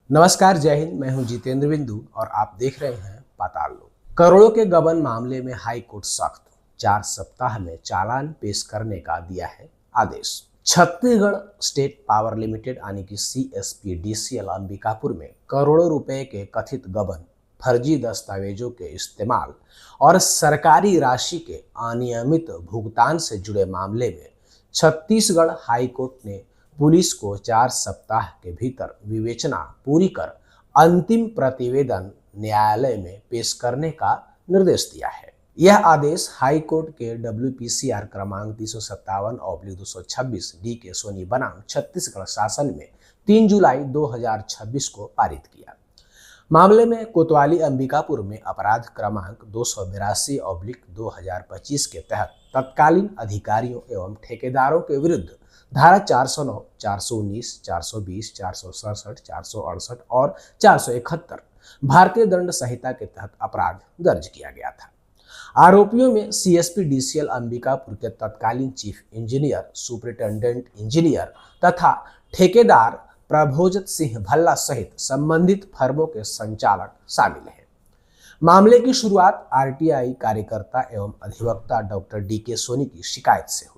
नमस्कार, जय हिंद। मैं हूं जितेंद्र बिंदु और आप देख रहे हैं पाताल लोक। करोड़ों के गबन मामले में हाई कोर्ट सख्त, 4 सप्ताह में चालान पेश करने का दिया है आदेश। छत्तीसगढ़ स्टेट पावर लिमिटेड यानी कि CSPDCL अंबिकापुर में करोड़ों रुपए के कथित गबन, फर्जी दस्तावेजों के इस्तेमाल और सरकारी राशि के अनियमित भुगतान से जुड़े मामले में छत्तीसगढ़ हाई कोर्ट ने पुलिस को 4 सप्ताह के भीतर विवेचना पूरी कर अंतिम प्रतिवेदन न्यायालय में पेश करने का निर्देश दिया है। यह आदेश हाई कोर्ट के WPCR क्रमांक 357/226 DK सोनी बनाम छत्तीसगढ़ शासन में 3 जुलाई 2026 को पारित किया। मामले में कोतवाली अंबिकापुर में अपराध क्रमांक 282/2025 के तहत तत्कालीन अधिकारियों एवं ठेकेदारों के विरुद्ध धारा 409, 419, 420, 467, 468 और 471 भारतीय दंड संहिता के तहत अपराध दर्ज किया गया था। आरोपियों में CSPDCL अंबिकापुर के तत्कालीन चीफ इंजीनियर, सुपरिटेंडेंट इंजीनियर तथा ठेकेदार प्रभोजत सिंह भल्ला सहित संबंधित फर्मों के संचालक शामिल हैं। मामले की शुरुआत RTI कार्यकर्ता एवं अधिवक्ता डॉक्टर DK सोनी की शिकायत से हुई।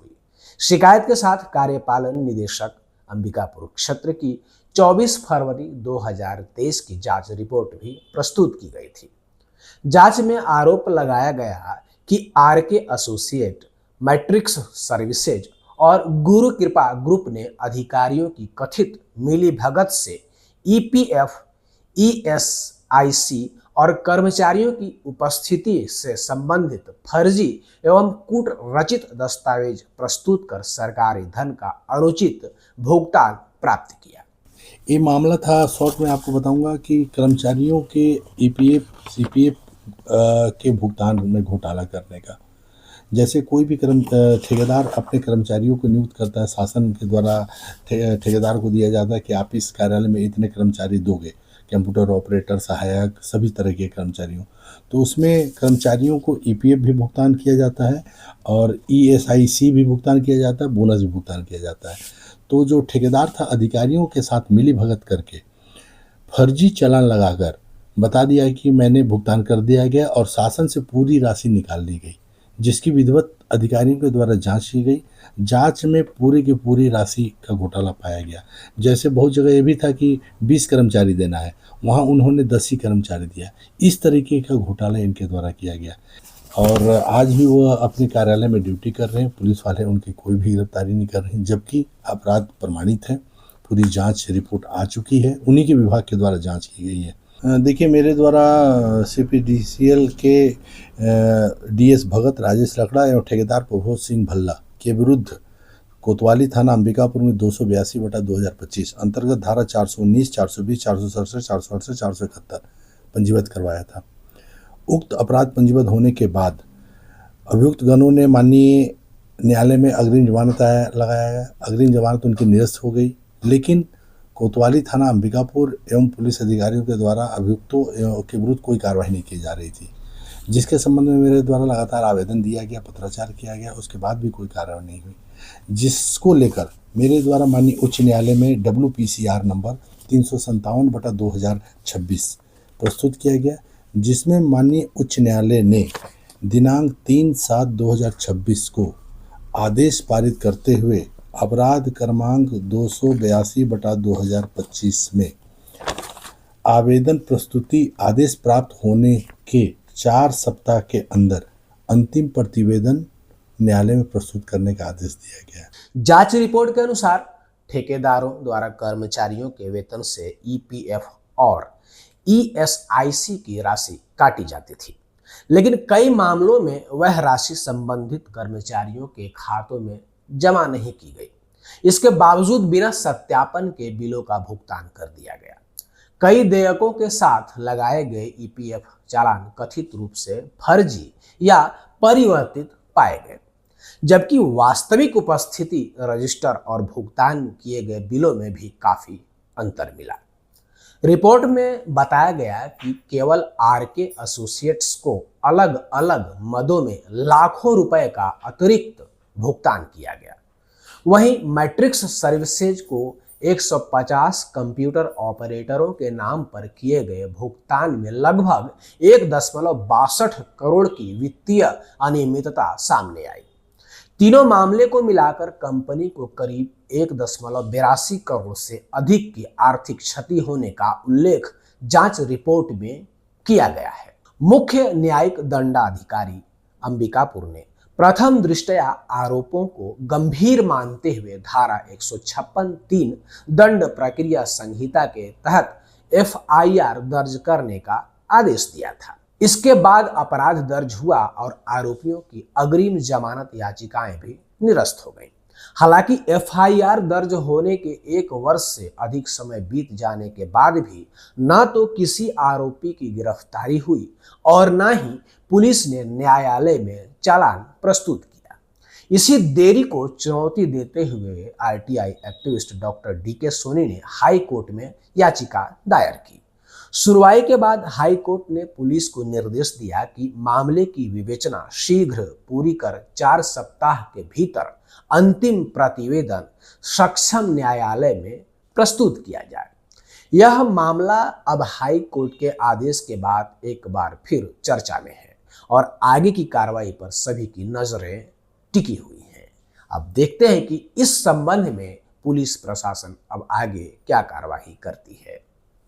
शिकायत के साथ कार्यपालन निदेशक अंबिकापुर क्षेत्र की 24 फरवरी 2023 की जांच रिपोर्ट भी प्रस्तुत की गई थी। जांच में आरोप लगाया गया कि RK एसोसिएट, मैट्रिक्स सर्विसेज और गुरु कृपा ग्रुप ने अधिकारियों की कथित मिलीभगत से EPF, ESIC और कर्मचारियों की उपस्थिति से संबंधित फर्जी एवं कूट रचित दस्तावेज प्रस्तुत कर सरकारी धन का अनुचित भुगतान प्राप्त किया। ये मामला था, शॉर्ट में आपको बताऊंगा कि कर्मचारियों के EPF, CPF के भुगतान में घोटाला करने का। जैसे कोई भी ठेकेदार अपने कर्मचारियों को नियुक्त करता है, शासन के द्वारा ठेकेदार को दिया जाता है कि आप इस कार्यालय में इतने कर्मचारी दोगे, कंप्यूटर ऑपरेटर, सहायक, सभी तरह के कर्मचारियों। तो उसमें कर्मचारियों को EPF भी भुगतान किया जाता है और ESIC भी भुगतान किया जाता है, बोनस भी भुगतान किया जाता है। तो जो ठेकेदार था, अधिकारियों के साथ मिली भगत करके फर्जी चालान लगाकर बता दिया कि मैंने भुगतान कर दिया गया और शासन से पूरी राशि निकाल ली गई, जिसकी विधिवत अधिकारियों के द्वारा जांच की गई। जांच में पूरी की पूरी राशि का घोटाला पाया गया। जैसे बहुत जगह ये भी था कि 20 कर्मचारी देना है, वहाँ उन्होंने 10 ही कर्मचारी दिया। इस तरीके का घोटाला इनके द्वारा किया गया और आज भी वो अपने कार्यालय में ड्यूटी कर रहे हैं। पुलिस वाले उनकी कोई भी गिरफ्तारी नहीं कर रहे हैं, जबकि अपराध प्रमाणित है। पूरी जाँच रिपोर्ट आ चुकी है, उन्हीं के विभाग के द्वारा जाँच की गई है। देखिए, मेरे द्वारा CPDCL के DS भगत राजेश लकड़ा एवं ठेकेदार प्रभोज सिंह भल्ला के विरुद्ध कोतवाली थाना अंबिकापुर में 282/2025 अंतर्गत धारा 419, 420, 467, 468, 471 पंजीबद्ध करवाया था। उक्त अपराध पंजीबद्ध होने के बाद अभियुक्त गणों ने माननीय न्यायालय में अग्रिम जमानत लगाया गया। अग्रिम जमानत उनकी निरस्त हो गई, लेकिन कोतवाली थाना अंबिकापुर एवं पुलिस अधिकारियों के द्वारा अभियुक्तों के विरुद्ध कोई कार्रवाई नहीं की जा रही थी, जिसके संबंध में मेरे द्वारा लगातार आवेदन दिया गया, पत्राचार किया गया, उसके बाद भी कोई कार्रवाई नहीं हुई, जिसको लेकर मेरे द्वारा माननीय उच्च न्यायालय में WPCR नंबर 357/2026 प्रस्तुत किया गया, जिसमें माननीय उच्च न्यायालय ने दिनांक 3/7/2026 को आदेश पारित करते हुए अपराध क्रमांक 282/2025 में आवेदन प्रस्तुति आदेश प्राप्त होने के 4 सप्ताह के अंदर अंतिम प्रतिवेदन न्यायालय में प्रस्तुत करने का आदेश दिया गया। जांच रिपोर्ट के अनुसार ठेकेदारों द्वारा कर्मचारियों के वेतन से EPF और ESIC की राशि काटी जाती थी, लेकिन कई मामलों में वह राशि संबंधित कर्मचारियों के खातों में जमा नहीं की गई। इसके बावजूद बिना सत्यापन के बिलों का भुगतान कर दिया गया। कई देयकों के साथ लगाए गए EPF चालान कथित रूप से फर्जी या परिवर्तित पाए गए, जबकि वास्तविक उपस्थिति, रजिस्टर और भुगतान किए गए बिलों में भी काफी अंतर मिला। रिपोर्ट में बताया गया कि केवल RK एसोसिएट्स को अलग अलग मदों में लाखों रुपए का अतिरिक्त भुगतान किया गया। वहीं मैट्रिक्स सर्विसेज को 150 कंप्यूटर ऑपरेटरों के नाम पर किए गए भुगतान में लगभग 1.62 करोड़ की वित्तीय अनियमितता सामने आई। तीनों मामले को मिलाकर कंपनी को करीब 1.82 करोड़ से अधिक की आर्थिक क्षति होने का उल्लेख जांच रिपोर्ट में किया गया है। मुख्य न्यायिक दंडाधिकारी अंबिकापुर ने प्रथम दृष्टया आरोपों को गंभीर मानते हुए धारा 156(3) दंड प्रक्रिया संहिता के तहत एफआईआर दर्ज करने का आदेश दिया था। इसके बाद अपराध दर्ज हुआ और आरोपियों की अग्रिम जमानत याचिकाएं भी निरस्त हो गईं। हालांकि एफआईआर दर्ज होने के 1 वर्ष से अधिक समय बीत जाने के बाद भी न तो किसी आरोपी की गिरफ्तारी हुई और न ही पुलिस ने न्यायालय में चालान प्रस्तुत किया। इसी देरी को चुनौती देते हुए RTI activist doctor DK Soni ने हाई कोर्ट में याचिका दायर की। सुनवाई के बाद हाई कोर्ट ने पुलिस को निर्देश दिया कि मामले की विवेचना शीघ्र पूरी कर 4 सप्ताह के भीतर अंतिम प्रतिवेदन सक्षम न्यायालय में प्रस्तुत किया जाए। यह मामला अब हाई कोर्ट के आदेश के बाद एक बार फिर चर्चा में है और आगे की कार्रवाई पर सभी की नजरें टिकी हुई हैं। अब देखते हैं कि इस संबंध में पुलिस प्रशासन अब आगे क्या कार्रवाई करती है।